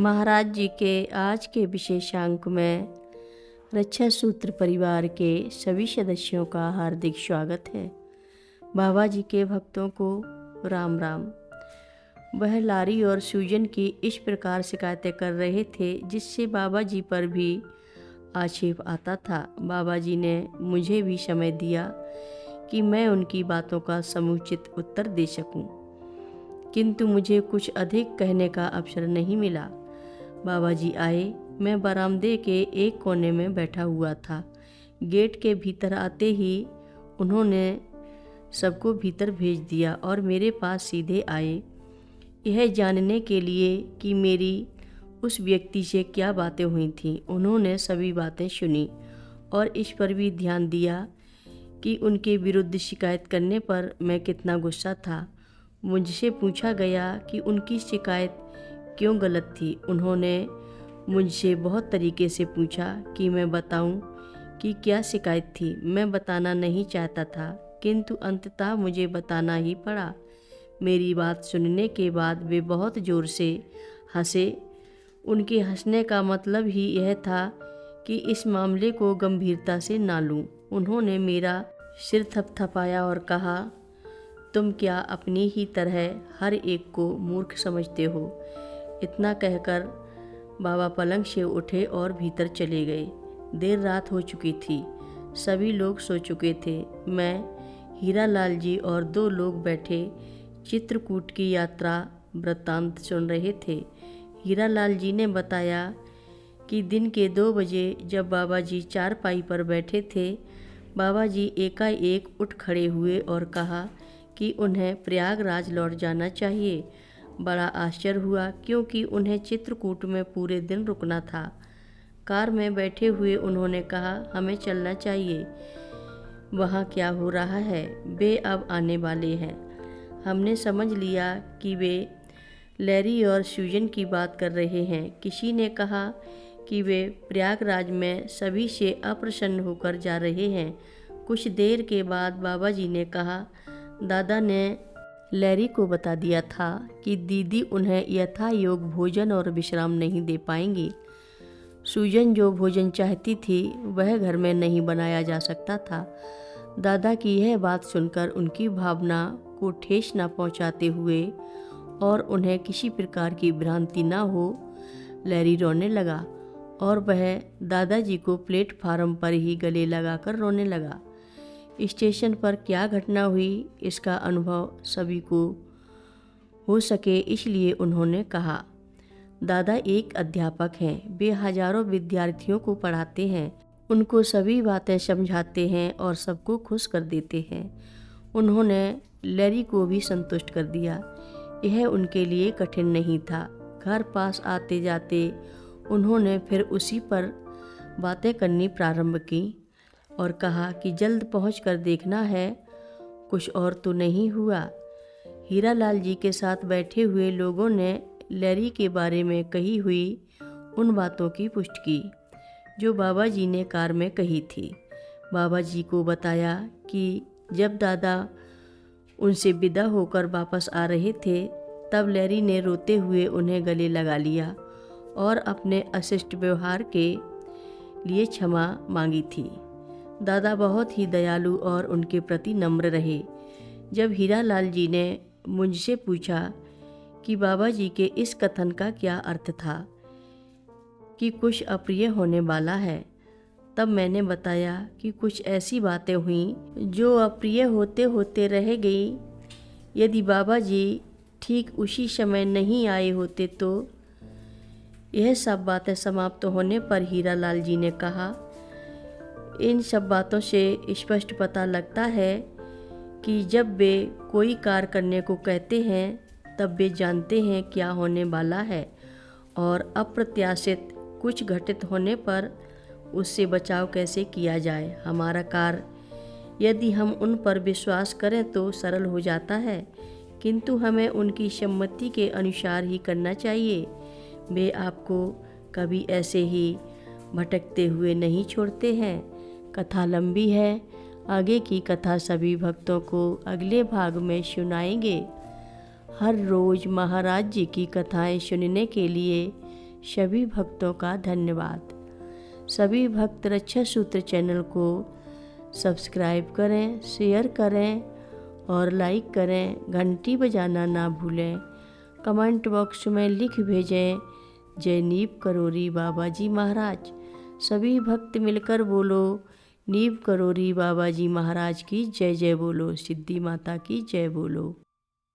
महाराज जी के आज के विशेषांक में रक्षा सूत्र परिवार के सभी सदस्यों का हार्दिक स्वागत है। बाबा जी के भक्तों को राम राम। वह लारी और सूजन की इस प्रकार शिकायतें कर रहे थे जिससे बाबा जी पर भी आक्षेप आता था। बाबा जी ने मुझे भी समय दिया कि मैं उनकी बातों का समुचित उत्तर दे सकूं, किंतु मुझे कुछ अधिक कहने का अवसर नहीं मिला। बाबा जी आए। मैं बरामदे के एक कोने में बैठा हुआ था। गेट के भीतर आते ही उन्होंने सबको भीतर भेज दिया और मेरे पास सीधे आए, यह जानने के लिए कि मेरी उस व्यक्ति से क्या बातें हुई थीं। उन्होंने सभी बातें सुनी और इस पर भी ध्यान दिया कि उनके विरुद्ध शिकायत करने पर मैं कितना गुस्सा था। मुझसे पूछा गया कि उनकी शिकायत क्यों गलत थी। उन्होंने मुझसे बहुत तरीके से पूछा कि मैं बताऊं कि क्या शिकायत थी। मैं बताना नहीं चाहता था, किंतु अंततः मुझे बताना ही पड़ा। मेरी बात सुनने के बाद वे बहुत ज़ोर से हंसे। उनके हंसने का मतलब ही यह था कि इस मामले को गंभीरता से ना लूं। उन्होंने मेरा सिर थपथपाया और कहा, तुम क्या अपनी ही तरह हर एक को मूर्ख समझते हो? इतना कहकर बाबा पलंग से उठे और भीतर चले गए। देर रात हो चुकी थी, सभी लोग सो चुके थे। मैं, हीरालाल जी और 2 लोग बैठे चित्रकूट की यात्रा वृत्तांत सुन रहे थे। हीरालाल जी ने बताया कि दिन के 2 बजे जब बाबा जी चारपाई पर बैठे थे, बाबा जी एकाएक उठ खड़े हुए और कहा कि उन्हें प्रयागराज लौट जाना चाहिए। बड़ा आश्चर्य हुआ क्योंकि उन्हें चित्रकूट में पूरे दिन रुकना था। कार में बैठे हुए उन्होंने कहा, हमें चलना चाहिए। वहाँ क्या हो रहा है? वे अब आने वाले हैं। हमने समझ लिया कि वे लैरी और सूजन की बात कर रहे हैं। किसी ने कहा कि वे प्रयागराज में सभी से अप्रसन्न होकर जा रहे हैं। कुछ देर के बाद बाबा जी ने कहा, दादा ने लैरी को बता दिया था कि दीदी उन्हें यथायोग्य भोजन और विश्राम नहीं दे पाएंगी। सूजन जो भोजन चाहती थी वह घर में नहीं बनाया जा सकता था। दादा की यह बात सुनकर उनकी भावना को ठेस न पहुंचाते हुए और उन्हें किसी प्रकार की भ्रांति न हो, लैरी रोने लगा और वह दादाजी को प्लेटफार्म पर ही गले लगाकर रोने लगा। स्टेशन पर क्या घटना हुई इसका अनुभव सभी को हो सके इसलिए उन्होंने कहा, दादा एक अध्यापक हैं। वे हजारों विद्यार्थियों को पढ़ाते हैं, उनको सभी बातें समझाते हैं और सबको खुश कर देते हैं। उन्होंने लैरी को भी संतुष्ट कर दिया। यह उनके लिए कठिन नहीं था। घर पास आते जाते उन्होंने फिर उसी पर बातें करनी प्रारंभ की और कहा कि जल्द पहुंचकर देखना है, कुछ और तो नहीं हुआ। हीरालाल जी के साथ बैठे हुए लोगों ने लैरी के बारे में कही हुई उन बातों की पुष्टि की जो बाबा जी ने कार में कही थी। बाबा जी को बताया कि जब दादा उनसे विदा होकर वापस आ रहे थे तब लैरी ने रोते हुए उन्हें गले लगा लिया और अपने अशिष्ट व्यवहार के लिए क्षमा मांगी थी। दादा बहुत ही दयालु और उनके प्रति नम्र रहे। जब हीरालाल जी ने मुझसे पूछा कि बाबा जी के इस कथन का क्या अर्थ था कि कुछ अप्रिय होने वाला है, तब मैंने बताया कि कुछ ऐसी बातें हुईं जो अप्रिय होते होते रह गई। यदि बाबा जी ठीक उसी समय नहीं आए होते तो यह सब बातें समाप्त होने पर हीरालाल जी ने कहा, इन सब बातों से स्पष्ट पता लगता है कि जब वे कोई कार्य करने को कहते हैं तब वे जानते हैं क्या होने वाला है और अप्रत्याशित कुछ घटित होने पर उससे बचाव कैसे किया जाए। हमारा कार्य यदि हम उन पर विश्वास करें तो सरल हो जाता है, किंतु हमें उनकी सम्मति के अनुसार ही करना चाहिए। वे आपको कभी ऐसे ही भटकते हुए नहीं छोड़ते हैं। कथा लंबी है, आगे की कथा सभी भक्तों को अगले भाग में सुनाएंगे। हर रोज़ महाराज जी की कथाएं सुनने के लिए सभी भक्तों का धन्यवाद। सभी भक्त रक्षा सूत्र चैनल को सब्सक्राइब करें, शेयर करें और लाइक करें। घंटी बजाना ना भूलें। कमेंट बॉक्स में लिख भेजें जय नीव करोरी बाबा जी महाराज। सभी भक्त मिलकर बोलो नीव करोरी बाबा जी महाराज की जय जय बोलो। सिद्धि माता की जय बोलो।